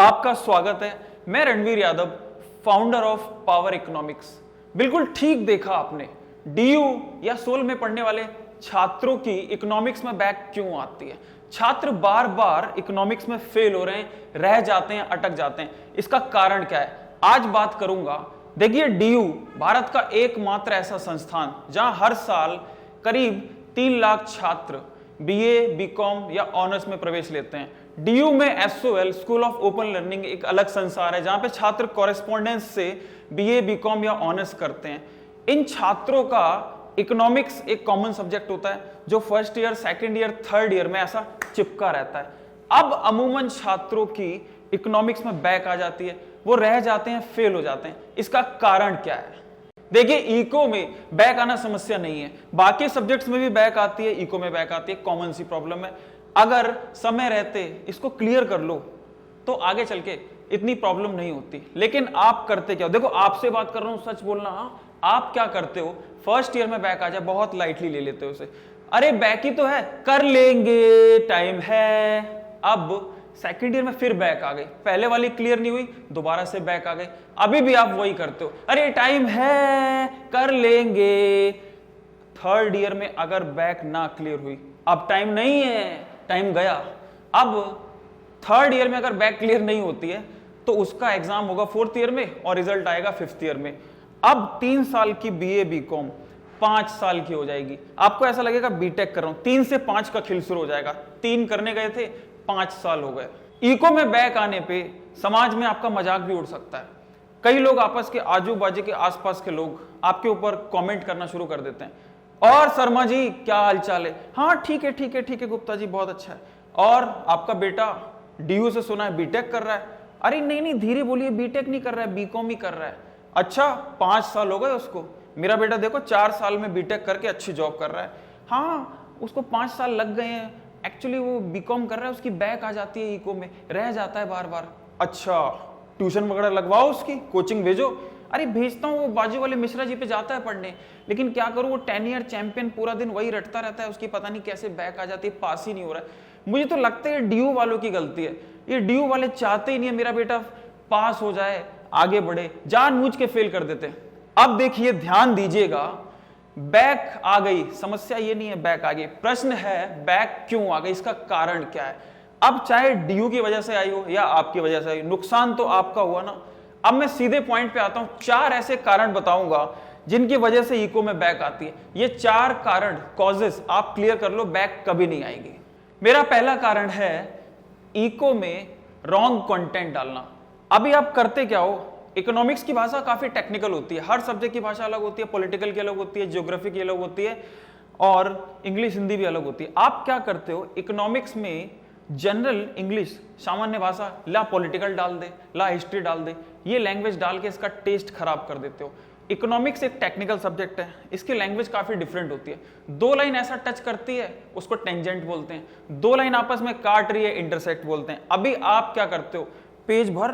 आपका स्वागत है। मैं Ranveer Yadav, founder of power economics. बिल्कुल ठीक देखा आपने। डीयू या सोल में पढ़ने वाले छात्रों की इकोनॉमिक्स में बैक क्यों आती है? छात्र बार बार इकोनॉमिक्स में फेल हो रहे हैं, रह जाते हैं, अटक जाते हैं। इसका कारण क्या है, आज बात करूंगा। देखिए, डीयू भारत का एकमात्र ऐसा संस्थान जहां हर साल करीब 3 लाख छात्र बीए, बीकॉम या ऑनर्स में प्रवेश लेते हैं। डीयू में SOL school of open learning एक अलग संसार है जहां पे छात्र कॉरेस्पॉन्डेंस से बीए, बीकॉम या ऑनर्स करते हैं। इन छात्रों का इकोनॉमिक्स एक कॉमन सब्जेक्ट होता है जो first year, second year, third year में ऐसा चिपका रहता है। अब अमूमन छात्रों की इकोनॉमिक्स में बैक आ जाती है, वो रह जाते हैं, फेल हो जाते हैं। इसका कारण क्या है? देखिए, इको में बैक आना समस्या नहीं है, बाकी सब्जेक्ट्स में भी बैक आती है, इको में बैक आती है, कॉमन सी प्रॉब्लम है। अगर समय रहते इसको क्लियर कर लो तो आगे चल के इतनी प्रॉब्लम नहीं होती। लेकिन आप करते क्या हो? देखो, आपसे बात कर रहा हूं, सच बोलना। हाँ, आप क्या करते हो? फर्स्ट ईयर में बैक आ जाए, बहुत लाइटली ले लेते हो उसे। अरे बैक ही तो है, कर लेंगे, टाइम है। अब सेकंड ईयर में फिर बैक आ गई, पहले वाली क्लियर नहीं हुई, दोबारा से बैक आ गई। अभी भी आप वही करते हो, अरे टाइम है, कर लेंगे। थर्ड ईयर में अगर बैक ना क्लियर हुई, अब टाइम नहीं है, टाइम गया। अब थर्ड ईयर में अगर बैक क्लियर नहीं होती है तो उसका एग्जाम होगा फोर्थ ईयर में और रिजल्ट आएगा फिफ्थ ईयर में। अब 3 साल की बीए, बीकॉम 5 साल की हो जाएगी। आपको ऐसा लगेगा बीटेक कर रहा हूं, 3 से 5 का खिल शुरू हो जाएगा। 3 करने गए थे, 5 साल हो गए। इको में बैक आने पे समाज में आपका मजाक भी उड़ सकता है। कई लोग, आपस के आजू बाजू के आसपास के लोग आपके ऊपर कमेंट करना शुरू कर देते हैं। और शर्मा जी क्या हालचाल है? हाँ ठीक है, ठीक है, ठीक है गुप्ता जी, बहुत अच्छा है। और आपका बेटा डीयू से सुना है बीटेक कर रहा है। अरे नहीं नहीं, धीरे बोलिए, बीटेक नहीं कर रहा है, बीकॉम ही कर रहा है। अच्छा, 5 साल हो गए उसको। मेरा बेटा देखो 4 साल में बीटेक करके अच्छी जॉब कर रहा है। हाँ, उसको 5 साल लग गए हैं। एक्चुअली वो बीकॉम कर रहा है, उसकी बैक आ जाती है, इको में रह जाता है बार बार। अच्छा, ट्यूशन वगैरह लगवाओ, उसकी कोचिंग भेजो। अरे भेजता हूँ, वो बाजू वाले मिश्रा जी पे जाता है पढ़ने, लेकिन क्या करूँ, वो 10 ईयर चैंपियन पूरा दिन वही रटता रहता है, उसकी पता नहीं कैसे बैक आ जाती है, पास ही नहीं हो रहा है। मुझे तो लगता है डीयू वालों की गलती है। ये डीयू वाले चाहते ही नहीं है मेरा बेटा पास हो जाए, आगे बढ़े, जानबूझ के फेल कर देते हैं। अब देखिए, ध्यान दीजिएगा, बैक आ गई, समस्या ये नहीं है बैक आ गई, प्रश्न है बैक क्यों आ गई, इसका कारण क्या है। अब चाहे डीयू की वजह से आई हो या आपकी वजह से आई, नुकसान तो आपका हुआ ना। अब मैं सीधे पॉइंट पे आता हूं, 4 ऐसे कारण बताऊंगा जिनकी वजह से इको में बैक आती है। ये 4 कारण, कॉजेस आप क्लियर कर लो, बैक कभी नहीं आएगी। मेरा पहला कारण है इको में रॉन्ग कंटेंट डालना। अभी आप करते क्या हो, इकोनॉमिक्स की भाषा काफी टेक्निकल होती है, हर सब्जेक्ट की भाषा अलग होती है, पॉलिटिकल की अलग होती है, ज्योग्राफी की अलग होती है और इंग्लिश हिंदी भी अलग होती है। आप क्या करते हो, इकोनॉमिक्स में जनरल इंग्लिश, सामान्य भाषा, ला पॉलिटिकल डाल दे, ला हिस्ट्री डाल दे, ये लैंग्वेज डाल के इसका टेस्ट खराब कर देते हो। इकोनॉमिक्स एक टेक्निकल सब्जेक्ट है, इसकी लैंग्वेज काफी डिफरेंट होती है। 2 लाइन ऐसा टच करती है, उसको टेंजेंट बोलते हैं। 2 लाइन आपस में काट रही है, इंटरसेक्ट बोलते हैं। अभी आप क्या करते हो, पेज भर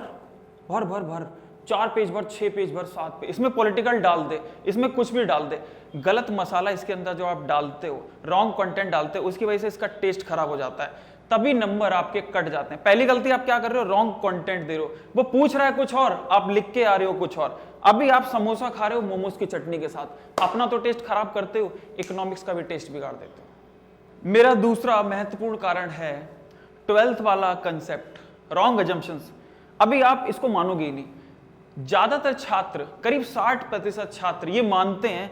भर भर भर 4 पेज भर, 6 पेज भर, 7 पेज, इसमें पॉलिटिकल डाल दे, इसमें कुछ भी डाल दे, गलत मसाला इसके अंदर जो आप डालते हो, रॉन्ग कंटेंट डालते हो, उसकी वजह से इसका टेस्ट खराब हो जाता है, तभी नंबर आपके कट जाते हैं। पहली गलती आप क्या कर रहे हो, रॉन्ग कंटेंट दे रहे हो, वो पूछ रहा है कुछ और, आप लिख के आ रहे हो कुछ और। अभी आप समोसा खा रहे हो मोमोज की चटनी के साथ, अपना तो टेस्ट खराब करते हो, इकोनॉमिक्स का भी टेस्ट बिगाड़ देते हो। मेरा दूसरा महत्वपूर्ण कारण है 12th वाला कंसेप्ट, रॉन्ग अजम्पशंस। अभी आप इसको मानोगे ही नहीं, ज्यादातर छात्र, करीब 60% छात्र ये मानते हैं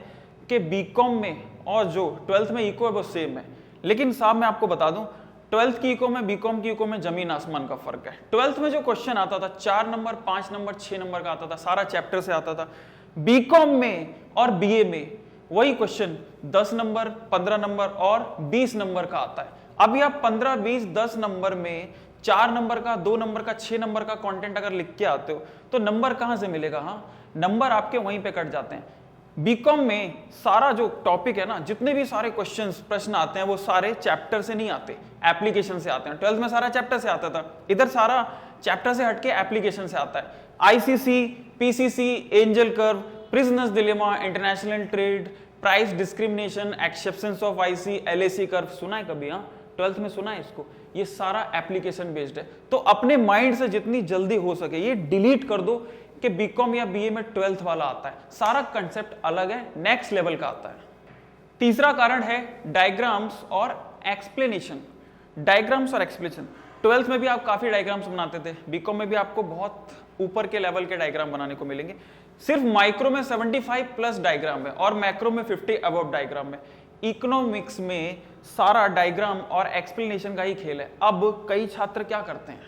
कि बीकॉम में और जो 12th में इको है वो सेम है। लेकिन साहब मैं आपको बता दूं, 12th की इको में, बीकॉम की इको में जमीन आसमान का फर्क है। 12th में जो क्वेश्चन आता था 4 नंबर, 5 नंबर, 6 नंबर का आता था, सारा चैप्टर से आता था। बीकॉम में और बीए में वही क्वेश्चन 10 नंबर, 15 नंबर और 20 नंबर का आता है। अभी आप 15, 20, 10 नंबर में 4 नंबर का, 2 नंबर का, 6 नंबर का कंटेंट अगर लिख के आते हो तो नंबर कहां से मिलेगा? हाँ, नंबर आपके वहीं पे कट जाते हैं। बीकॉम में सारा जो टॉपिक है ना, जितने भी सारे क्वेश्चंस, प्रश्न आते हैं, वो सारे चैप्टर से नहीं आते, एप्लीकेशन से आते हैं। 12th में सारा चैप्टर से आता था, इधर सारा चैप्टर से हटके एप्लीकेशन से आता है। ICC, PCC, angel curve, prisoners dilemma, international trade, price discrimination, exceptions of IC, LAC curve, सुना है कभी? हाँ, 12th में सुना है इसको? ये सारा एप्लीकेशन बेस्ड है। तो अपने माइंड से जितनी जल्दी हो सके ये डिलीट कर दो कि बीकॉम या बीए में 12th वाला आता है। सारा कंसेप्ट अलग है, नेक्स्ट लेवल का आता है। तीसरा कारण है डायग्राम्स और एक्सप्लेनेशन। डायग्राम्स और एक्सप्लेनेशन, 12th में भी आप काफी डायग्राम्स बनाते थे, बीकॉम में भी आपको बहुत ऊपर के लेवल के डायग्राम बनाने को मिलेंगे। सिर्फ माइक्रो में 75 प्लस डायग्राम है और मैक्रो में 50 अबव डायग्राम है। इकोनॉमिक्स में सारा डायग्राम और एक्सप्लेनेशन का ही खेल है। अब कई छात्र क्या करते हैं,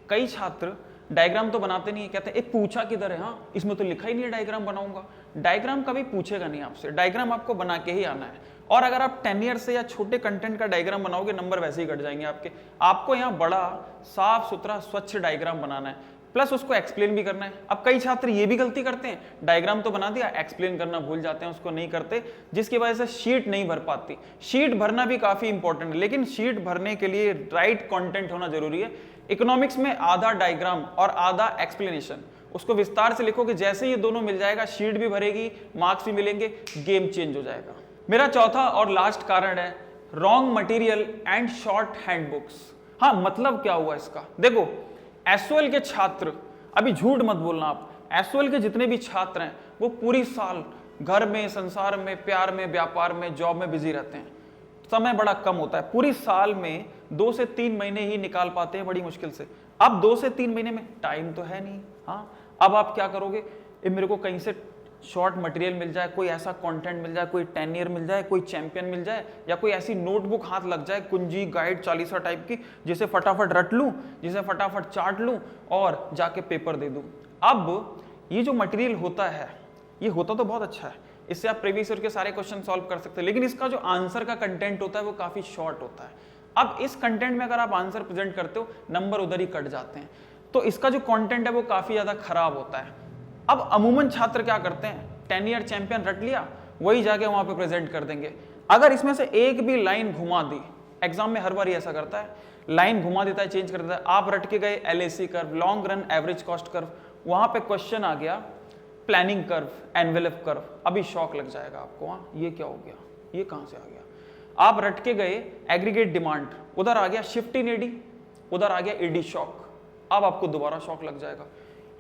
कई छात्र डायग्राम तो बनाते नहीं है, कहते हैं पूछा किधर है, हाँ इसमें तो लिखा ही नहीं है डायग्राम बनाऊंगा। डायग्राम कभी पूछेगा नहीं आपसे, डायग्राम आपको बना के ही आना है। और अगर आप 10 ईयर से या छोटे कंटेंट का डायग्राम बनाओगे नंबर वैसे ही घट जाएंगे आपके। आपको यहाँ बड़ा साफ सुथरा स्वच्छ डायग्राम बनाना है, प्लस उसको एक्सप्लेन भी करना है। अब कई छात्र ये भी गलती करते हैं, डायग्राम तो बना दिया, एक्सप्लेन करना भूल जाते हैं, उसको नहीं करते, जिसकी वजह से शीट नहीं भर पाती। शीट भरना भी काफी इंपॉर्टेंट है, लेकिन शीट भरने के लिए राइट कंटेंट होना जरूरी है। इकोनॉमिक्स में आधा डायग्राम और आधा एक्सप्लेनेशन, उसको विस्तार से लिखो कि जैसे ये दोनों मिल जाएगा शीट भी भरेगी, मार्क्स भी मिलेंगे, गेम चेंज हो जाएगा। मेरा चौथा और लास्ट कारण है wrong material and short hand books. हाँ, मतलब क्या हुआ इसका, देखो एसओएल के छात्र, अभी झूठ मत बोलना आप, एसओएल के जितने भी छात्र हैं वो पूरी साल घर में, संसार में, प्यार में, व्यापार में, जॉब में बिजी रहते हैं, समय बड़ा कम होता है। पूरी साल में 2 से 3 महीने ही निकाल पाते हैं बड़ी मुश्किल से। अब 2 से 3 महीने में टाइम तो है नहीं। हाँ, अब आप क्या करोगे, मेरे को कहीं से शॉर्ट मटेरियल मिल जाए, कोई ऐसा कंटेंट मिल जाए, कोई 10 ईयर मिल जाए, कोई चैंपियन मिल जाए, या कोई ऐसी नोटबुक हाथ लग जाए कुंजी गाइड 40 टाइप की, जिसे फटाफट रट लूं, जिसे फटाफट चाट लूं और जाके पेपर दे दूं। अब ये जो मटेरियल होता है ये होता तो बहुत अच्छा है, इससे आप प्रीवियस ईयर के सारे क्वेश्चन सॉल्व कर सकते हैं, लेकिन इसका जो आंसर का कंटेंट होता है वो काफी शॉर्ट होता है। अब इस कंटेंट में अगर आप आंसर प्रेजेंट करते हो नंबर उधर ही कट जाते हैं, तो इसका जो कंटेंट है वो काफी ज्यादा खराब होता है। अब अमूमन छात्र क्या करते हैं, 10 ईयर चैंपियन रट लिया, वही जाके वहां पे प्रेजेंट कर देंगे। अगर इसमें से एक भी लाइन घुमा दी, एग्जाम में हर बार ऐसा करता है, लाइन घुमा देता है, चेंज कर देता है। आप रट के गए LAC curve, long run average cost curve, वहां पे क्वेश्चन आ गया प्लानिंग कर्व, एनवेलप कर्व, अभी शॉक लग जाएगा आपको। हाँ, ये क्या हो गया, ये कहां से आ गया। आप रट के गए एग्रीगेट डिमांड, उधर आ गया शिफ्ट इन एडी, उधर आ गया एडी शॉक, अब आपको दोबारा शॉक लग जाएगा,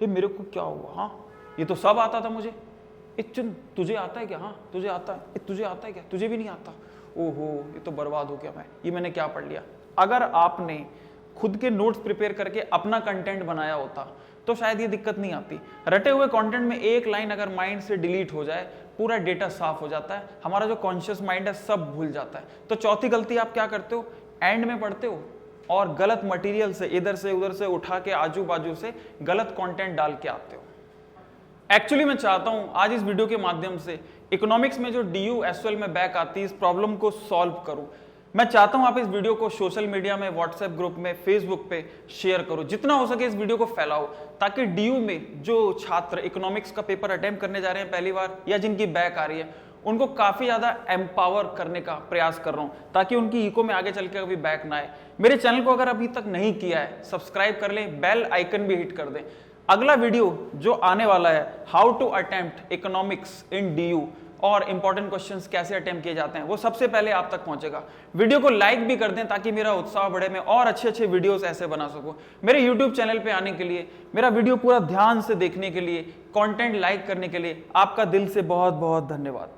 ये मेरे को क्या हुआ। हाँ, ये तो सब आता था मुझे। तुझे आता है क्या, हाँ तुझे आता है, तुझे आता है क्या, तुझे भी नहीं आता, ओहो ये तो बर्बाद हो गया मैं, ये मैंने क्या पढ़ लिया। अगर आपने खुद के नोट्स प्रिपेयर करके अपना कंटेंट बनाया होता तो शायद ये दिक्कत नहीं आती। रटे हुए कंटेंट में एक लाइन अगर माइंड से डिलीट हो जाए, पूरा डेटा साफ हो जाता है, हमारा जो कॉन्शियस माइंड है सब भूल जाता है। तो चौथी गलती आप क्या करते हो, एंड में पढ़ते हो और गलत मटेरियल से इधर से उधर से उठा के आजू बाजू से गलत कंटेंट डाल के आते हो। एक्चुअली मैं चाहता हूं आज इस वीडियो के माध्यम से इकोनॉमिक्स में जो DU SOL में बैक आती है इस प्रॉब्लम को सॉल्व करूं। मैं चाहता हूं आप इस वीडियो को सोशल मीडिया में, व्हाट्सएप ग्रुप में, फेसबुक पे शेयर करो, जितना हो सके इस वीडियो को फैलाओ, ताकि DU में जो छात्र इकोनॉमिक्स का पेपर अटेम्प्ट करने जा रहे हैं पहली बार या जिनकी बैक आ रही है उनको काफी ज्यादा एम्पावर करने का प्रयास कर रहा हूं, ताकि उनकी इको में आगे चल के कभी बैक ना आए। मेरे चैनल को अगर अभी तक नहीं किया है सब्सक्राइब कर लें, बेल आइकन भी हिट कर दें। अगला वीडियो जो आने वाला है, how to attempt economics in DU और इंपॉर्टेंट क्वेश्चंस कैसे अटेम्प्ट किए जाते हैं, वो सबसे पहले आप तक पहुंचेगा। वीडियो को लाइक भी कर दें ताकि मेरा उत्साह बढ़े, मैं और अच्छे वीडियोस ऐसे बना सकूं। मेरे यूट्यूब चैनल पे आने के लिए, मेरा वीडियो पूरा ध्यान से देखने के लिए, कंटेंट लाइक करने के लिए आपका दिल से बहुत बहुत धन्यवाद।